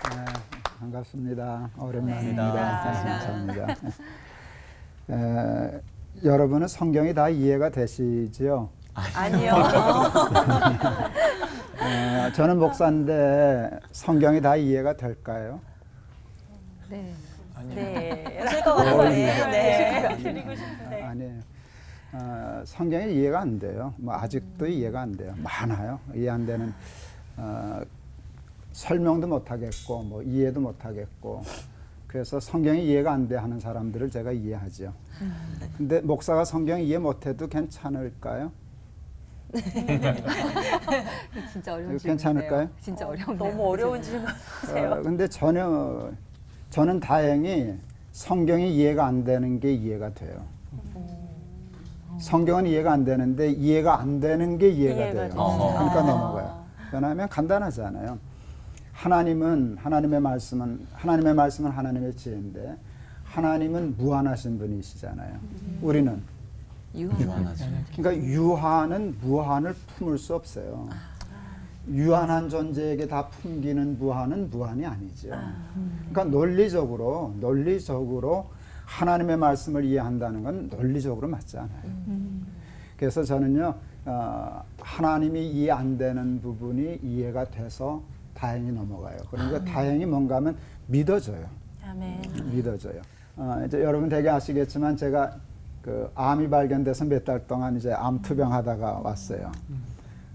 네, 반갑습니다. 오랜만입니다. 반갑습니다. 감사합니다. 여러분은 성경이 다 이해가 되시지요? 아니요. 저는 목사인데 성경이 다 이해가 될까요? 네. 네, 하실 것 같은데. 네. 드리고 싶은데. 아니에요. 성경이 이해가 안 돼요. 뭐 아직도 이해가 안 돼요. 많아요. 이해 안 되는 설명도 못 하겠고 뭐 이해도 못 하겠고 그래서 성경이 이해가 안 돼 하는 사람들을 제가 이해하죠. 근데 목사가 성경 이해 못 해도 괜찮을까요? 진짜 어려운 질문이네요. 괜찮을까요? 진짜 어려운 너무 어려운 질문이세요. 근데 저는 다행히 성경이 이해가 안 되는 게 이해가 돼요. 성경은 이해가 안 되는데 이해가 안 되는 게 이해가 돼요. 되죠. 그러니까 넘어가요. 왜냐하면 간단하잖아요. 하나님의 말씀은 하나님의 지혜인데 하나님은 무한하신 분이시잖아요. 우리는 유한하죠. 그러니까 유한은 무한을 품을 수 없어요. 유한한 존재에게 다 품기는 무한은 무한이 아니죠. 그러니까 논리적으로 하나님의 말씀을 이해한다는 건 논리적으로 맞지 않아요. 그래서 저는요, 하나님이 이해 안 되는 부분이 이해가 돼서 다행히 넘어가요. 그러니까 다행히 뭔가 하면 믿어져요. 아멘. 믿어져요. 이제 여러분 되게 아시겠지만 제가 그 암이 발견돼서 몇 달 동안 이제 암 투병하다가 왔어요.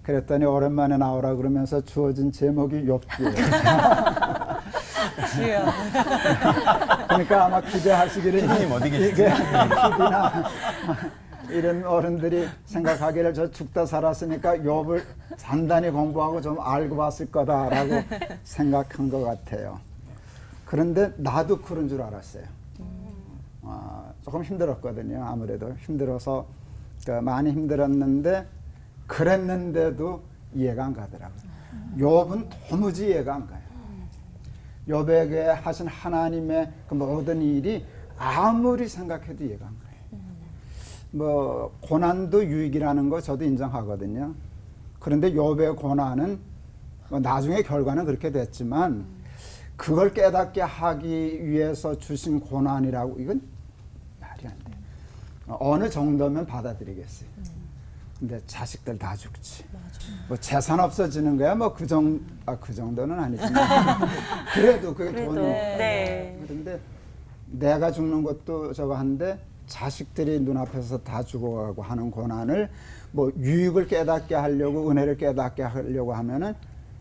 그랬더니 오랜만에 나오라 그러면서 주어진 제목이 욥기예요. 주여. 그러니까 아마 기대하시기를 PD님 어디 계시죠? 이게 PD나 이런 어른들이 생각하기를 저 죽다 살았으니까 욥을 단단히 공부하고 좀 알고 봤을 거다라고 생각한 것 같아요. 그런데 나도 그런 줄 알았어요. 조금 힘들었거든요. 아무래도 힘들어서 많이 힘들었는데 그랬는데도 이해가 안 가더라고요. 욥은 도무지 이해가 안 가요. 욥에게 하신 하나님의 그 모든 일이 아무리 생각해도 이해가 안 가요. 뭐 고난도 유익이라는 거 저도 인정하거든요. 그런데 욥의 고난은 뭐 나중에 결과는 그렇게 됐지만 그걸 깨닫게 하기 위해서 주신 고난이라고 이건 말이 안 돼요. 어느 정도면 받아들이겠어요. 근데 자식들 다 죽지. 뭐 재산 없어지는 거야. 뭐 그 정도는 아니지만 그래도 그게 돈이. 네. 그런데 내가 죽는 것도 저거 한데 자식들이 눈앞에서 다 죽어가고 하는 고난을 뭐 유익을 깨닫게 하려고 은혜를 깨닫게 하려고 하면은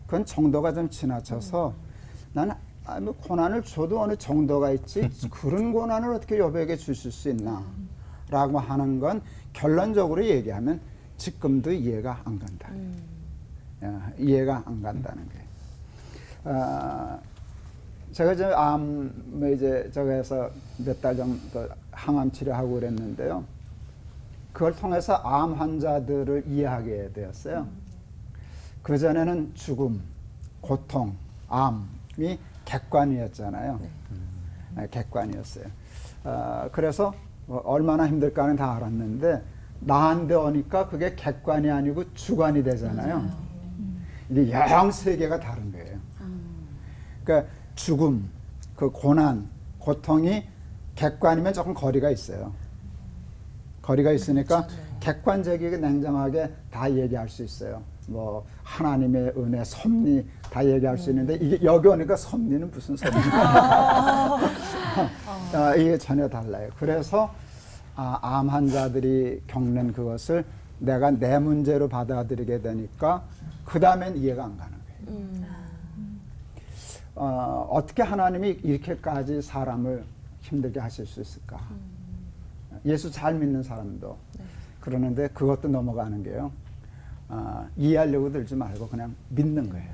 그건 정도가 좀 지나쳐서 나는 뭐 고난을 줘도 어느 정도가 있지 그런 고난을 어떻게 욥에게 주실 수 있나 라고 하는 건 결론적으로 얘기하면 지금도 이해가 안 간다. 이해가 안 간다는 거예요. 제가 이제 이제 저거에서 몇 달 정도 항암 치료하고 그랬는데요. 그걸 통해서 암 환자들을 이해하게 되었어요. 그전에는 죽음, 고통, 암이 객관이었잖아요. 객관이었어요. 그래서 얼마나 힘들까는 다 알았는데 나한테 오니까 그게 객관이 아니고 주관이 되잖아요. 이게 영 세계가 다른 거예요. 그러니까 죽음, 그 고난, 고통이 객관이면 조금 거리가 있어요. 거리가 있으니까 객관적이게 냉정하게 다 얘기할 수 있어요. 뭐 하나님의 은혜, 섭리 다 얘기할 수 있는데 이게 여기 오니까 섭리는 무슨 섭리야? 이게 전혀 달라요. 그래서 암 환자들이 겪는 그것을 내가 내 문제로 받아들이게 되니까 그 다음엔 이해가 안 가는 거예요. 어떻게 하나님이 이렇게까지 사람을 힘들게 하실 수 있을까? 예수 잘 믿는 사람도 그러는데 그것도 넘어가는 게요. 이해하려고 들지 말고 그냥 믿는 거예요.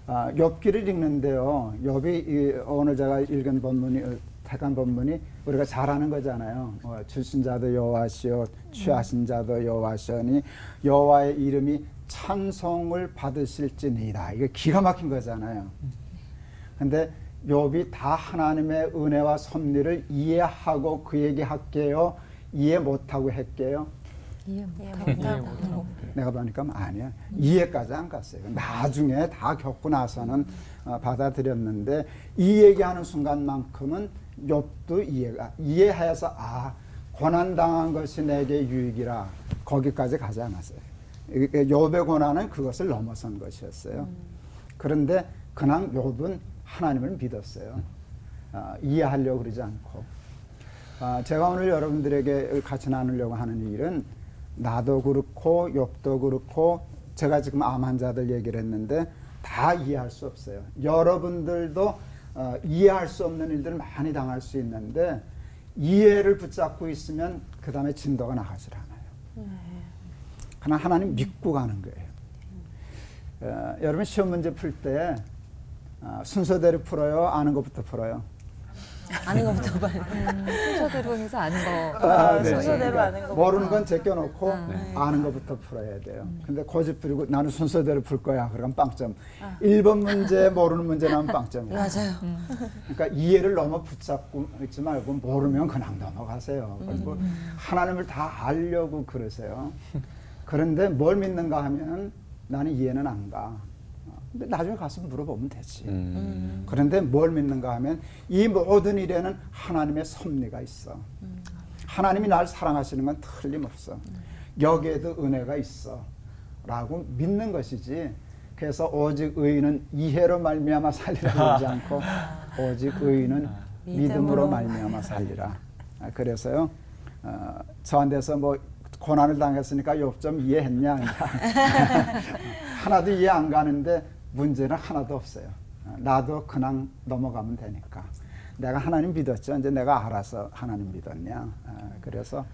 욥기를 읽는데요. 욥이 오늘 제가 읽은 본문이 택한 본문이 우리가 잘 아는 거잖아요. 주신 자도 여호와시오 취하신 자도 여호와시오니 여호와의 이름이 찬송을 받으실지니라. 이게 기가 막힌 거잖아요. 근데 욥이 다 하나님의 은혜와 섭리를 이해하고 그 얘기 할게요. 이해 못하고 할게요. 이해 못하고. 못하고. 내가 보니까 아니야. 이해까지 안 갔어요. 나중에 다 겪고 나서는 받아들였는데 이 얘기하는 순간만큼은 욥도 이해해서 고난 당한 것이 내게 유익이라 거기까지 가지 않았어요. 욥의 고난은 그것을 넘어선 것이었어요. 그런데 그냥 욥은 하나님을 믿었어요. 이해하려고 그러지 않고. 제가 오늘 여러분들에게 같이 나누려고 하는 일은 나도 그렇고 욥도 그렇고 제가 지금 암 환자들 얘기를 했는데 다 이해할 수 없어요. 여러분들도 이해할 수 없는 일들을 많이 당할 수 있는데 이해를 붙잡고 있으면 그 다음에 진도가 나가질 않아요. 그냥 하나님 믿고 가는 거예요. 여러분 시험 문제 풀 때 순서대로 풀어요? 아는 것부터 풀어요? 아는 것부터 빨리. 순서대로 해서 아는 거. 네. 순서대로 아는 거. 모르는 건 제껴놓고 아는 것부터 풀어야 돼요. 근데 고집 부리고 나는 순서대로 풀 거야. 그럼 빵점. 1번 문제 모르는 문제 나면 빵점이야. 맞아요. 그러니까 이해를 너무 붙잡고 있지 말고 모르면 그냥 넘어가세요. 그리고 하나님을 다 알려고 그러세요. 그런데 뭘 믿는가 하면 나는 이해는 안 가. 근데 나중에 가서 물어보면 되지. 그런데 뭘 믿는가 하면 이 모든 일에는 하나님의 섭리가 있어. 하나님이 날 사랑하시는 건 틀림없어. 여기에도 은혜가 있어. 라고 믿는 것이지. 그래서 오직 의인은 이해로 말미암아 살리라 그러지 않고 오직 의인은 믿음으로 말미암아 살리라. 그래서요. 저한테서 뭐 고난을 당했으니까 욥 좀 이해했냐. 하나도 이해 안 가는데 문제는 하나도 없어요. 나도 그냥 넘어가면 되니까. 내가 하나님 믿었죠. 이제 내가 알아서 하나님 믿었냐. 그래서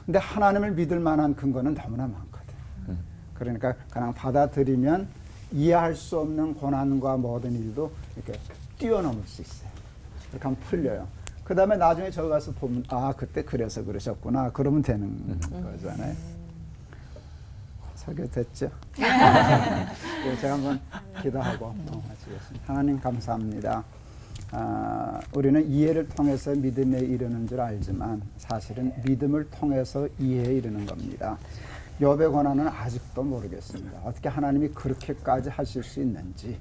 근데 하나님을 믿을 만한 근거는 너무나 많거든. 그러니까 그냥 받아들이면 이해할 수 없는 고난과 모든 일도 이렇게 뛰어넘을 수 있어요. 그렇게 하면 풀려요. 그 다음에 나중에 저기 가서 보면 그때 그래서 그러셨구나. 그러면 되는 거잖아요. 설교 됐죠? 제가 한번 기도하고 마치겠습니다. 하나님 감사합니다. 우리는 이해를 통해서 믿음에 이르는 줄 알지만 사실은 믿음을 통해서 이해에 이르는 겁니다. 욥의 고난은 아직도 모르겠습니다. 어떻게 하나님이 그렇게까지 하실 수 있는지.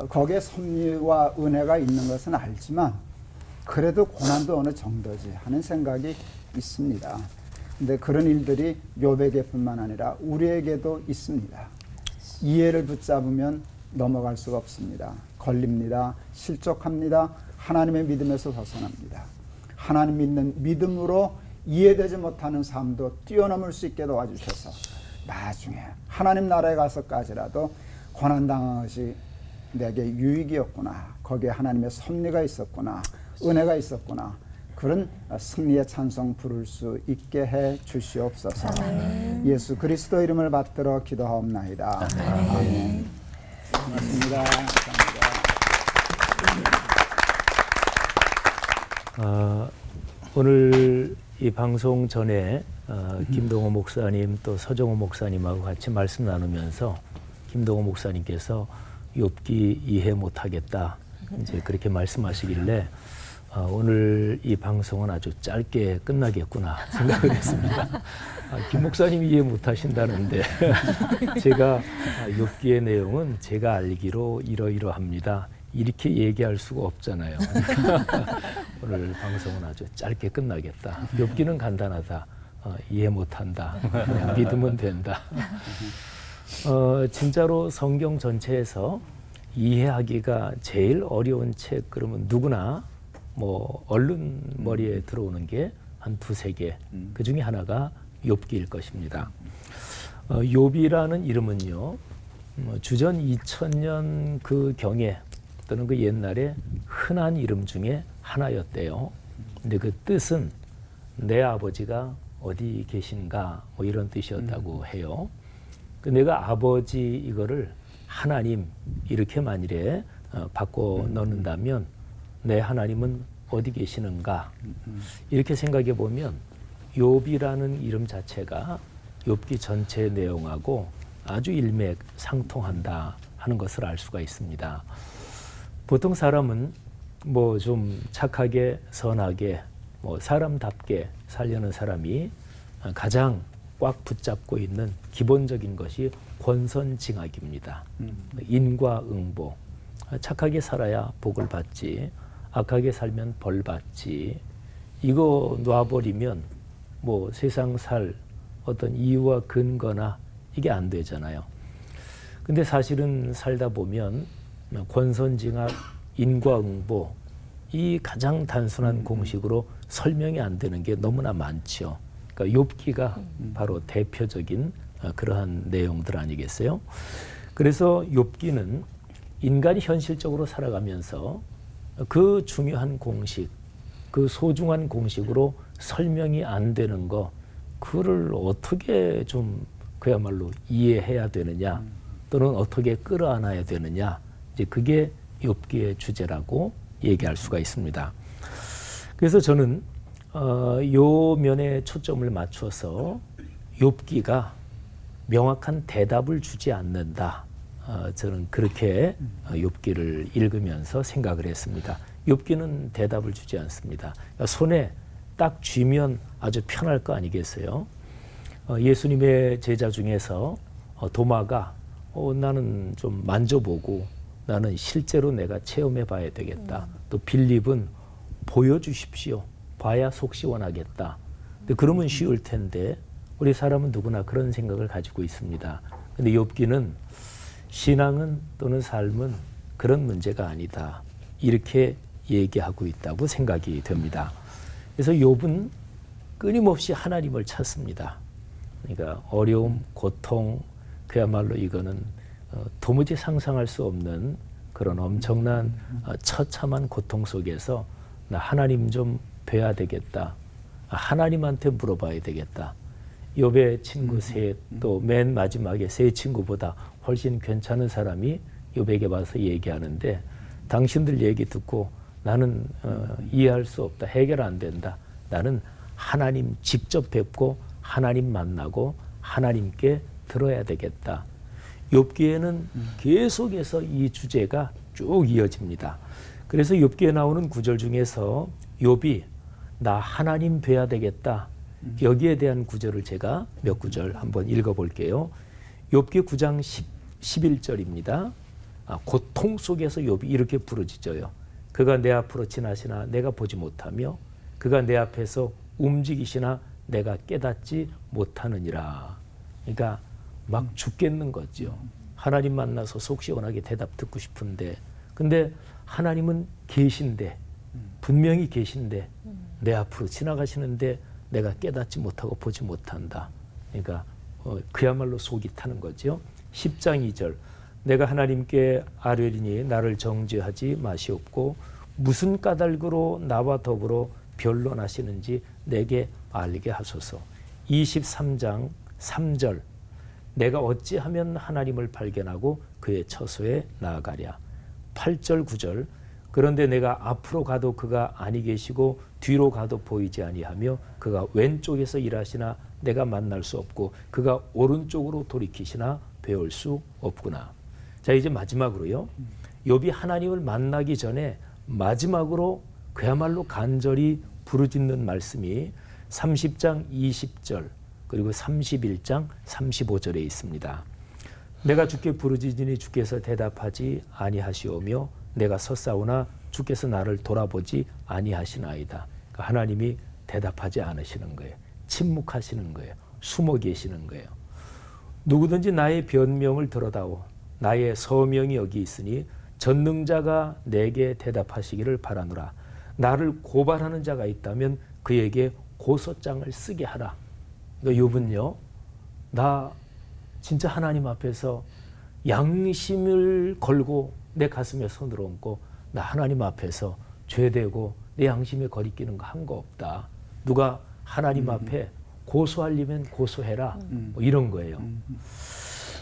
거기에 섭리와 은혜가 있는 것은 알지만 그래도 고난도 어느 정도지 하는 생각이 있습니다. 근데 그런 일들이 욥에게뿐만 아니라 우리에게도 있습니다. 이해를 붙잡으면 넘어갈 수가 없습니다. 걸립니다. 실족합니다. 하나님의 믿음에서 벗어납니다. 하나님 믿는 믿음으로 이해되지 못하는 삶도 뛰어넘을 수 있게 도와주셔서 나중에 하나님 나라에 가서까지라도 고난당한 것이 내게 유익이었구나. 거기에 하나님의 섭리가 있었구나. 은혜가 있었구나. 그런 승리의 찬송 부를 수 있게 해 주시옵소서. 예수 그리스도 이름을 받들어 기도하옵나이다. 아멘. 고맙습니다. 감사합니다. 오늘 이 방송 전에 김동호 목사님 또 서정호 목사님하고 같이 말씀 나누면서 김동호 목사님께서 욥기 이해 못하겠다 이제 그렇게 말씀하시길래 오늘 이 방송은 아주 짧게 끝나겠구나 생각을 했습니다. 김 목사님이 이해 못하신다는데 제가 욥기의 내용은 제가 알기로 이러이러합니다. 이렇게 얘기할 수가 없잖아요. 오늘 방송은 아주 짧게 끝나겠다. 욥기는 간단하다. 이해 못한다. 그냥 믿으면 된다. 진짜로 성경 전체에서 이해하기가 제일 어려운 책 그러면 누구나 뭐 얼른 머리에 들어오는 게 한 두세 개. 그 중에 하나가 욥기일 것입니다. 욥이라는 이름은요. 주전 2000년 그 경에 또는 그 옛날에 흔한 이름 중에 하나였대요. 근데 그 뜻은 내 아버지가 어디 계신가 뭐 이런 뜻이었다고 해요. 내가 아버지 이거를 하나님 이렇게 만일에 바꿔 넣는다면 내 하나님은 어디 계시는가 이렇게 생각해 보면 욥이라는 이름 자체가 욥기 전체 내용하고 아주 일맥상통한다 하는 것을 알 수가 있습니다. 보통 사람은 뭐 좀 착하게 선하게 뭐 사람답게 살려는 사람이 가장 꽉 붙잡고 있는 기본적인 것이 권선징악입니다. 인과응보. 착하게 살아야 복을 받지, 악하게 살면 벌 받지. 이거 놔버리면 뭐 세상 살 어떤 이유와 근거나 이게 안 되잖아요. 근데 사실은 살다 보면 권선징악, 인과응보 이 가장 단순한 공식으로 설명이 안 되는 게 너무나 많죠. 그러니까 욥기가 바로 대표적인 그러한 내용들 아니겠어요? 그래서 욥기는 인간이 현실적으로 살아가면서 그 중요한 공식, 그 소중한 공식으로 설명이 안 되는 거, 그를 어떻게 좀 그야말로 이해해야 되느냐, 또는 어떻게 끌어안아야 되느냐, 이제 그게 욥기의 주제라고 얘기할 수가 있습니다. 그래서 저는 요 면에 초점을 맞춰서 욥기가 명확한 대답을 주지 않는다. 저는 그렇게 욥기를 읽으면서 생각을 했습니다. 욥기는 대답을 주지 않습니다. 그러니까 손에 딱 쥐면 아주 편할 거 아니겠어요? 예수님의 제자 중에서 도마가 나는 좀 만져보고 나는 실제로 내가 체험해 봐야 되겠다. 또 빌립은 보여주십시오. 봐야 속 시원하겠다. 근데 그러면 쉬울 텐데 우리 사람은 누구나 그런 생각을 가지고 있습니다. 근데 욥기는 신앙은 또는 삶은 그런 문제가 아니다. 이렇게 얘기하고 있다고 생각이 됩니다. 그래서 욥은 끊임없이 하나님을 찾습니다. 그러니까 어려움, 고통, 그야말로 이거는 도무지 상상할 수 없는 그런 엄청난 처참한 고통 속에서 나 하나님 좀 뵈야 되겠다. 하나님한테 물어봐야 되겠다. 욥의 친구 셋, 또 맨 마지막에 세 친구보다 훨씬 괜찮은 사람이 욥에게 와서 얘기하는데 당신들 얘기 듣고 나는 이해할 수 없다. 해결 안 된다. 나는 하나님 직접 뵙고 하나님 만나고 하나님께 들어야 되겠다. 욥기에는 계속해서 이 주제가 쭉 이어집니다. 그래서 욥기에 나오는 구절 중에서 욥이 나 하나님 뵈야 되겠다. 여기에 대한 구절을 제가 몇 구절 한번 읽어볼게요. 욥기 9장 11절입니다. 고통 속에서 욥이 이렇게 부르짖어요. 그가 내 앞으로 지나시나 내가 보지 못하며 그가 내 앞에서 움직이시나 내가 깨닫지 못하느니라. 그러니까 막 죽겠는 거죠. 하나님 만나서 속 시원하게 대답 듣고 싶은데 근데 하나님은 계신데 분명히 계신데 내 앞으로 지나가시는데 내가 깨닫지 못하고 보지 못한다. 그러니까 그야말로 속이 타는 거죠. 10장 2절 내가 하나님께 아뢰리니 나를 정죄하지 마시옵고 무슨 까닭으로 나와 더불어 변론하시는지 내게 알게 하소서. 23장 3절 내가 어찌하면 하나님을 발견하고 그의 처소에 나아가랴. 8절 9절 그런데 내가 앞으로 가도 그가 아니 계시고 뒤로 가도 보이지 아니하며 그가 왼쪽에서 일하시나 내가 만날 수 없고 그가 오른쪽으로 돌이키시나 배울 수 없구나. 자 이제 마지막으로요. 욥이 하나님을 만나기 전에 마지막으로 그야말로 간절히 부르짖는 말씀이 30장 20절 그리고 31장 35절에 있습니다. 내가 주께 부르짖으니 주께서 대답하지 아니하시오며 내가 섰사오나 주께서 나를 돌아보지 아니하시나이다. 그러니까 하나님이 대답하지 않으시는 거예요. 침묵하시는 거예요. 숨어 계시는 거예요. 누구든지 나의 변명을 들어다오. 나의 서명이 여기 있으니 전능자가 내게 대답하시기를 바라노라. 나를 고발하는 자가 있다면 그에게 고소장을 쓰게 하라. 그러니까 욥은요. 나 진짜 하나님 앞에서 양심을 걸고 내 가슴에 손을 얹고 나 하나님 앞에서 죄되고 내 양심에 거리끼는 거 한 거 없다. 누가 하나님 앞에 고소하려면 고소해라. 뭐 이런 거예요.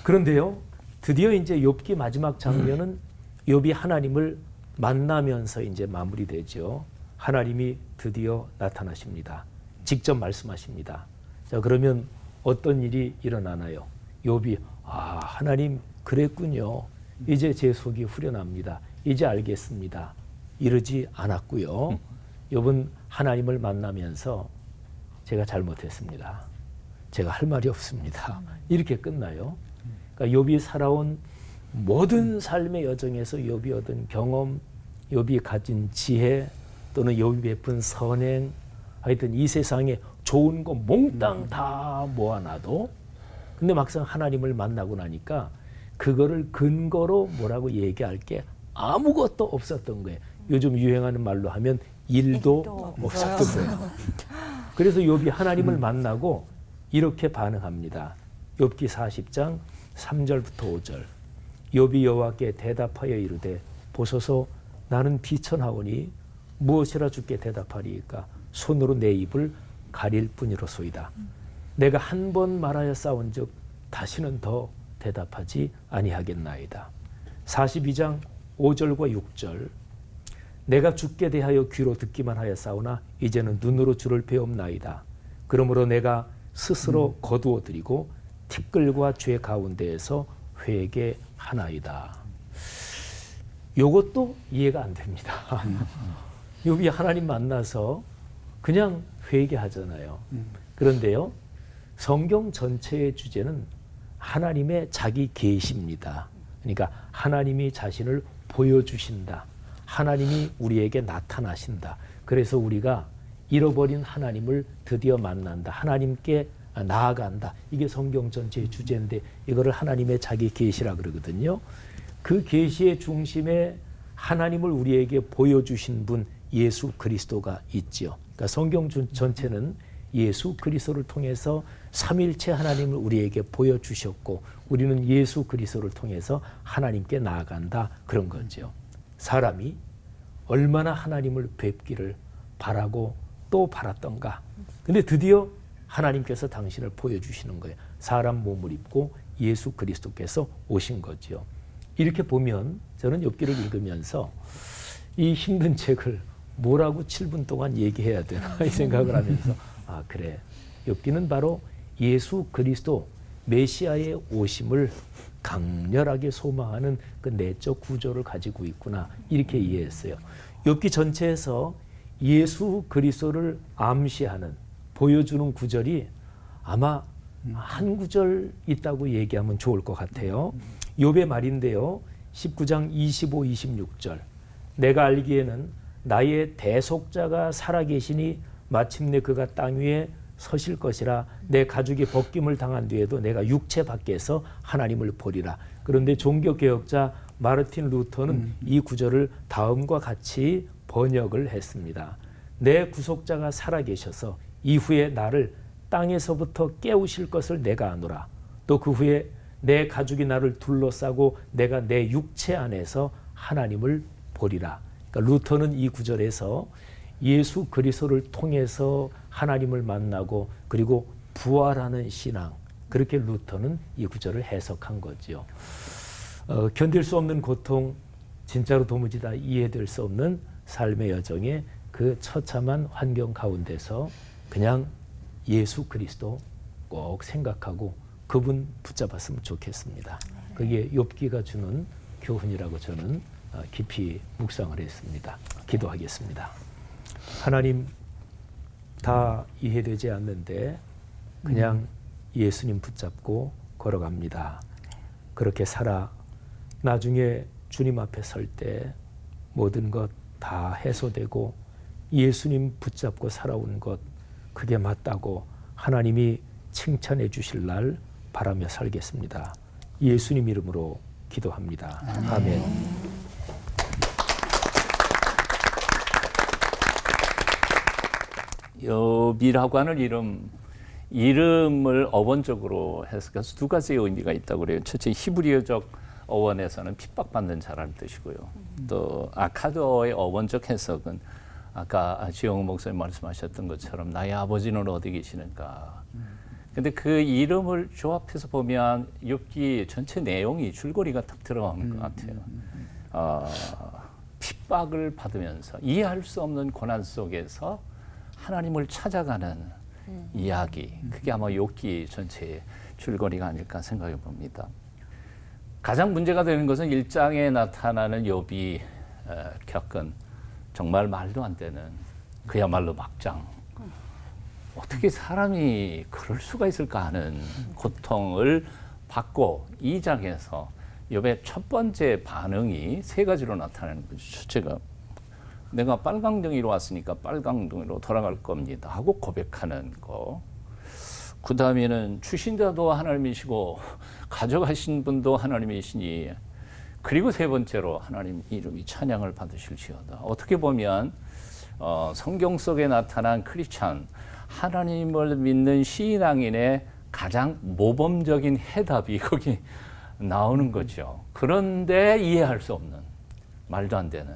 그런데요. 드디어 이제 욥기 마지막 장면은 욥이 하나님을 만나면서 이제 마무리되죠. 하나님이 드디어 나타나십니다. 직접 말씀하십니다. 자, 그러면 어떤 일이 일어나나요? 욥이 하나님 그랬군요. 이제 제 속이 후련합니다. 이제 알겠습니다. 이러지 않았고요. 욥은 하나님을 만나면서 제가 잘못했습니다. 제가 할 말이 없습니다. 이렇게 끝나요. 그러니까 욥이 살아온 모든 삶의 여정에서 욥이 얻은 경험, 욥이 가진 지혜 또는 욥이 베푼 선행, 하여튼 이 세상에 좋은 거 몽땅 다 모아놔도 근데 막상 하나님을 만나고 나니까 그거를 근거로 뭐라고 얘기할 게 아무것도 없었던 거예요. 요즘 유행하는 말로 하면 일도 없었던 거예요. 그래서 욥이 하나님을 만나고 이렇게 반응합니다. 욥기 40장 3절부터 5절. 욥이 여호와께 대답하여 이르되 보소서 나는 비천하오니 무엇이라 주께 대답하리이까 손으로 내 입을 가릴 뿐이로소이다. 내가 한 번 말하여 싸운즉 다시는 더 대답하지 아니하겠나이다. 42장 5절과 6절. 내가 주께 대하여 귀로 듣기만 하여 싸우나 이제는 눈으로 주를 배움나이다. 그러므로 내가 스스로 거두어 드리고 티끌과 죄 가운데에서 회개하나이다. 요것도 이해가 안 됩니다. 욥이 하나님 만나서 그냥 회개하잖아요. 그런데요, 성경 전체의 주제는 하나님의 자기 계시입니다. 그러니까 하나님이 자신을 보여주신다. 하나님이 우리에게 나타나신다. 그래서 우리가 잃어버린 하나님을 드디어 만난다. 하나님께 나아간다. 이게 성경 전체의 주제인데 이거를 하나님의 자기 계시라 그러거든요. 그 계시의 중심에 하나님을 우리에게 보여주신 분 예수 그리스도가 있지요. 그러니까 성경 전체는 예수 그리스도를 통해서 삼일체 하나님을 우리에게 보여주셨고 우리는 예수 그리스도를 통해서 하나님께 나아간다. 그런 거죠. 사람이 얼마나 하나님을 뵙기를 바라고 또 바랐던가. 근데 드디어 하나님께서 당신을 보여주시는 거예요. 사람 몸을 입고 예수 그리스도께서 오신 거죠. 이렇게 보면 저는 욥기를 읽으면서 이 힘든 책을 뭐라고 7분 동안 얘기해야 되나 이 생각을 하면서 아 그래, 욥기는 바로 예수 그리스도 메시아의 오심을 강렬하게 소망하는 그 내적 구조를 가지고 있구나 이렇게 이해했어요. 욥기 전체에서 예수 그리스도를 암시하는 보여주는 구절이 아마 한 구절 있다고 얘기하면 좋을 것 같아요. 욥의 말인데요. 19장 25, 26절. 내가 알기에는 나의 대속자가 살아계시니 마침내 그가 땅 위에 서실 것이라. 내 가죽이 벗김을 당한 뒤에도 내가 육체 밖에서 하나님을 보리라. 그런데 종교개혁자 마르틴 루터는 이 구절을 다음과 같이 번역을 했습니다. 내 구속자가 살아계셔서 이후에 나를 땅에서부터 깨우실 것을 내가 아노라. 또 그 후에 내 가죽이 나를 둘러싸고 내가 내 육체 안에서 하나님을 보리라. 그러니까 루터는 이 구절에서 예수 그리스도를 통해서 하나님을 만나고 그리고 부활하는 신앙, 그렇게 루터는 이 구절을 해석한 거죠. 견딜 수 없는 고통, 진짜로 도무지 다 이해될 수 없는 삶의 여정에 그 처참한 환경 가운데서 그냥 예수 그리스도 꼭 생각하고 그분 붙잡았으면 좋겠습니다. 그게 욥기가 주는 교훈이라고 저는 깊이 묵상을 했습니다. 기도하겠습니다. 하나님, 다 이해되지 않는데 그냥 예수님 붙잡고 걸어갑니다. 그렇게 살아 나중에 주님 앞에 설 때 모든 것 다 해소되고 예수님 붙잡고 살아온 것 그게 맞다고 하나님이 칭찬해 주실 날 바라며 살겠습니다. 예수님 이름으로 기도합니다. 아멘. 욥이라고 하는 이름을 어원적으로 해석해서 두 가지의 의미가 있다고 그래요. 첫째, 히브리어적 어원에서는 핍박받는 자라는 뜻이고요. 또 아카드어의 어원적 해석은 아까 지영훈 목사님 말씀하셨던 것처럼 나의 아버지는 어디 계시는가. 근데 그 이름을 조합해서 보면 욥기 전체 내용이 줄거리가 딱 들어가는 것 같아요. 핍박을 받으면서 이해할 수 없는 고난 속에서 하나님을 찾아가는 이야기. 그게 아마 욥기 전체의 줄거리가 아닐까 생각해 봅니다. 가장 문제가 되는 것은 1장에 나타나는 욥이 겪은 정말 말도 안 되는 그야말로 막장. 어떻게 사람이 그럴 수가 있을까 하는 고통을 받고 이 장에서 욥의 첫 번째 반응이 세 가지로 나타나는 거죠. 첫째가 내가 빨강덩이로 왔으니까 빨강덩이로 돌아갈 겁니다 하고 고백하는 거. 그 다음에는 주신 자도 하나님이시고 가져가신 분도 하나님이시니, 그리고 세 번째로 하나님 이름이 찬양을 받으실지어다. 어떻게 보면 성경 속에 나타난 크리스찬, 하나님을 믿는 신앙인의 가장 모범적인 해답이 거기 나오는 거죠. 그런데 이해할 수 없는, 말도 안 되는,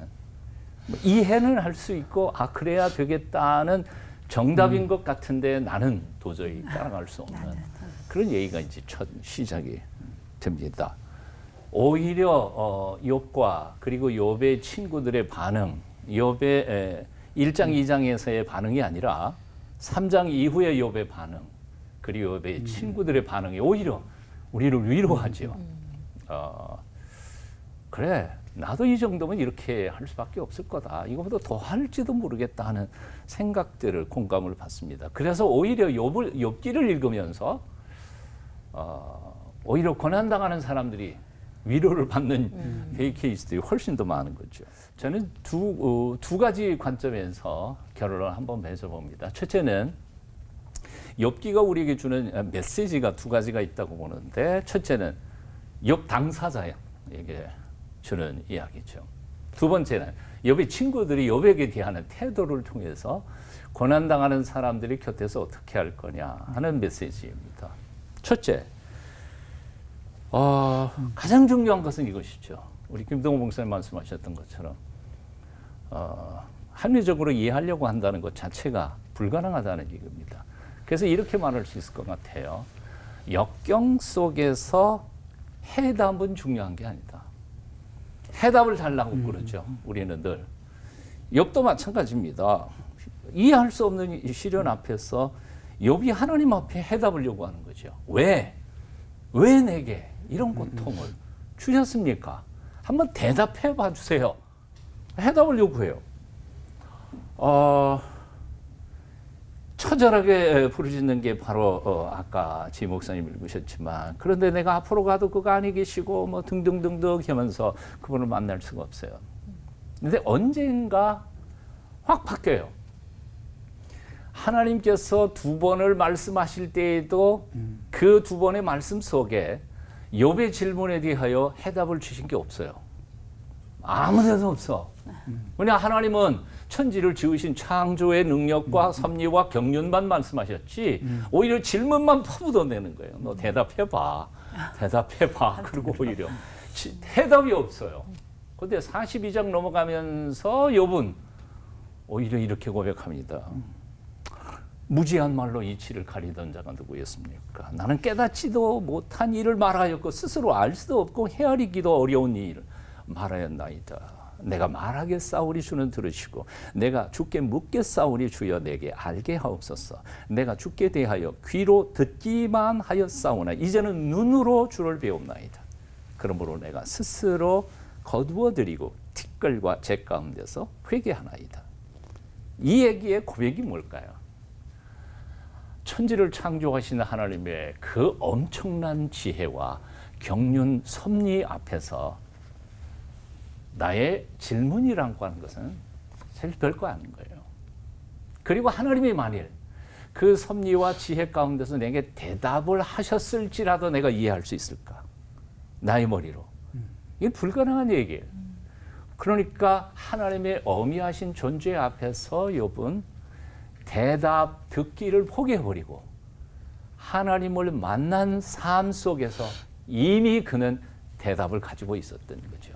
이해는 할 수 있고 그래야 되겠다는 정답인 것 같은데 나는 도저히 따라갈 수 없는 그런 얘기가 이제 첫 시작이 됩니다. 오히려 욥과 그리고 욥의 친구들의 반응, 욥의 1장 2장에서의 반응이 아니라 3장 이후의 욥의 반응, 그리고 욥의 친구들의 반응이 오히려 우리를 위로하죠. 그래, 나도 이 정도면 이렇게 할 수밖에 없을 거다. 이거보다 더 할지도 모르겠다 하는 생각들을, 공감을 받습니다. 그래서 오히려 욥기를 읽으면서 오히려 고난당하는 사람들이 위로를 받는 케이스들이 훨씬 더 많은 거죠. 저는 두 가지 관점에서 결론을 한번 맺어봅니다. 첫째는 욥기가 우리에게 주는 메시지가 두 가지가 있다고 보는데, 첫째는 욥 당사자에게 주는 이야기죠. 두 번째는 욥의 친구들이 욥에게 대하는 태도를 통해서 고난당하는 사람들이 곁에서 어떻게 할 거냐 하는 메시지입니다. 첫째, 가장 중요한 것은 이것이죠. 우리 김동호 목사님 말씀하셨던 것처럼 합리적으로 이해하려고 한다는 것 자체가 불가능하다는 얘기입니다. 그래서 이렇게 말할 수 있을 것 같아요. 역경 속에서 해답은 중요한 게 아니다. 해답을 달라고 그러죠. 우리는 늘. 욥도 마찬가지입니다. 이해할 수 없는 이 시련 앞에서 욥이 하나님 앞에 해답을 요구하는 거죠. 왜 내게 이런 고통을 주셨습니까? 한번 대답해 봐 주세요. 해답을 요구해요. 처절하게 부르짖는 게 바로 아까 지 목사님 읽으셨지만, 그런데 내가 앞으로 가도 그가 아니 계시고 뭐 등등등등 하면서 그분을 만날 수가 없어요. 근데 언젠가 확 바뀌어요. 하나님께서 두 번을 말씀하실 때에도 그 두 번의 말씀 속에 욥의 질문에 대하여 해답을 주신 게 없어요. 아무 데도 없어. 왜냐, 하나님은 천지를 지으신 창조의 능력과 섭리와 경륜만 말씀하셨지 오히려 질문만 퍼붓어내는 거예요. 너 대답해봐. 대답해봐. 그리고 오히려 해답이 없어요. 그런데 42장 넘어가면서 욥은 오히려 이렇게 고백합니다. 무지한 말로 이치를 가리던 자가 누구였습니까? 나는 깨닫지도 못한 일을 말하였고 스스로 알 수도 없고 헤아리기도 어려운 일을 말하였나이다. 내가 말하겠사오니 주는 들으시고 내가 주께 묻겠사오니 주여 내게 알게 하옵소서. 내가 주께 대하여 귀로 듣기만 하였사오나 이제는 눈으로 주를 배웁나이다. 그러므로 내가 스스로 거두어드리고 티끌과 재 가운데서 회개하나이다. 이 얘기의 고백이 뭘까요? 천지를 창조하시는 하나님의 그 엄청난 지혜와 경륜 섭리 앞에서 나의 질문이라고 하는 것은 사실 별거 아닌 거예요. 그리고 하나님이 만일 그 섭리와 지혜 가운데서 내게 대답을 하셨을지라도 내가 이해할 수 있을까? 나의 머리로. 이게 불가능한 얘기예요. 그러니까 하나님의 어미하신 존재 앞에서 욥은 대답 듣기를 포기해버리고 하나님을 만난 삶 속에서 이미 그는 대답을 가지고 있었던 거죠.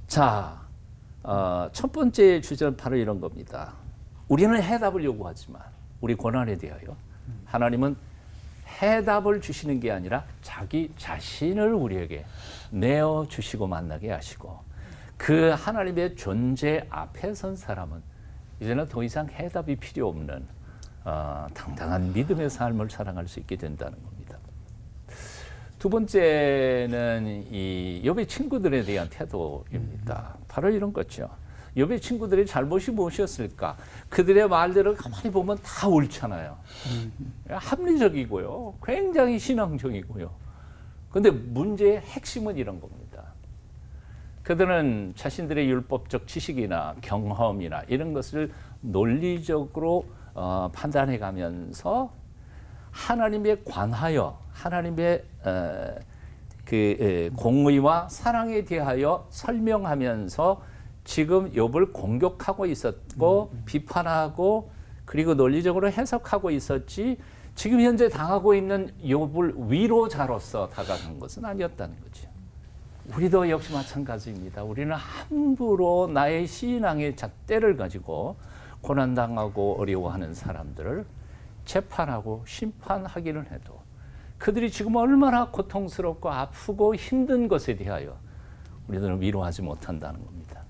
자, 첫 번째 주제는 바로 이런 겁니다. 우리는 해답을 요구하지만 우리 고난에 대하여 하나님은 해답을 주시는 게 아니라 자기 자신을 우리에게 내어주시고 만나게 하시고 그 하나님의 존재 앞에 선 사람은 이제는 더 이상 해답이 필요 없는 당당한 믿음의 삶을 살아갈 수 있게 된다는 겁니다. 두 번째는 이 욥의 친구들에 대한 태도입니다. 바로 이런 거죠. 옆에 친구들의 잘못이 무엇이었을까? 그들의 말들을 가만히 보면 다 옳잖아요. 합리적이고요. 굉장히 신앙적이고요. 그런데 문제의 핵심은 이런 겁니다. 그들은 자신들의 율법적 지식이나 경험이나 이런 것을 논리적으로 판단해 가면서 하나님에 관하여 하나님의 공의와 사랑에 대하여 설명하면서 지금 욥을 공격하고 있었고 비판하고 그리고 논리적으로 해석하고 있었지 지금 현재 당하고 있는 욥을 위로자로서 다가간 것은 아니었다는 거죠. 우리도 역시 마찬가지입니다. 우리는 함부로 나의 신앙의 잣대를 가지고 고난당하고 어려워하는 사람들을 재판하고 심판하기는 해도 그들이 지금 얼마나 고통스럽고 아프고 힘든 것에 대하여 우리들은 위로하지 못한다는 겁니다.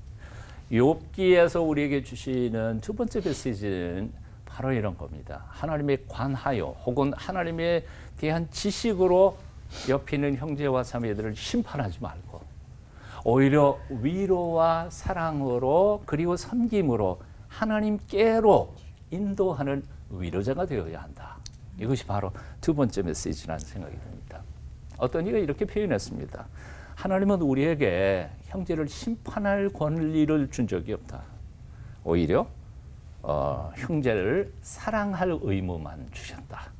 욥기에서 우리에게 주시는 두 번째 메시지는 바로 이런 겁니다. 하나님에 관하여 혹은 하나님에 대한 지식으로 옆에 있는 형제와 자매들을 심판하지 말고 오히려 위로와 사랑으로 그리고 섬김으로 하나님께로 인도하는 위로자가 되어야 한다. 이것이 바로 두 번째 메시지라는 생각이 듭니다. 어떤 이가 이렇게 표현했습니다. 하나님은 우리에게 형제를 심판할 권리를 준 적이 없다. 오히려 형제를 사랑할 의무만 주셨다.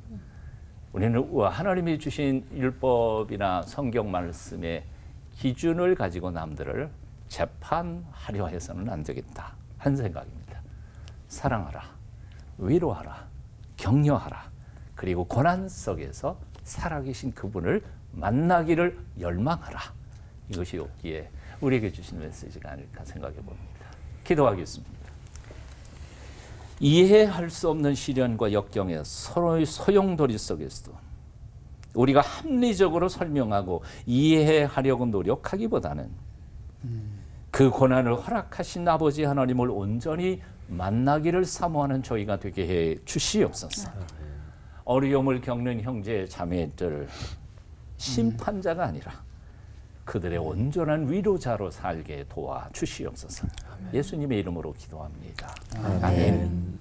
우리는 하나님이 주신 율법이나 성경 말씀의 기준을 가지고 남들을 재판하려 해서는 안 되겠다 한 생각입니다. 사랑하라, 위로하라, 격려하라, 그리고 고난 속에서 살아계신 그분을 만나기를 열망하라. 이것이 욥기에 우리에게 주신 메시지가 아닐까 생각해 봅니다. 기도하겠습니다. 이해할 수 없는 시련과 역경에 서로의 소용돌이 속에서도 우리가 합리적으로 설명하고 이해하려고 노력하기보다는 그 고난을 허락하신 아버지 하나님을 온전히 만나기를 사모하는 저희가 되게 해 주시옵소서. 어려움을 겪는 형제 자매들 심판자가 아니라 그들의 온전한 위로자로 살게 도와 주시옵소서. 예수님의 이름으로 기도합니다. 아멘.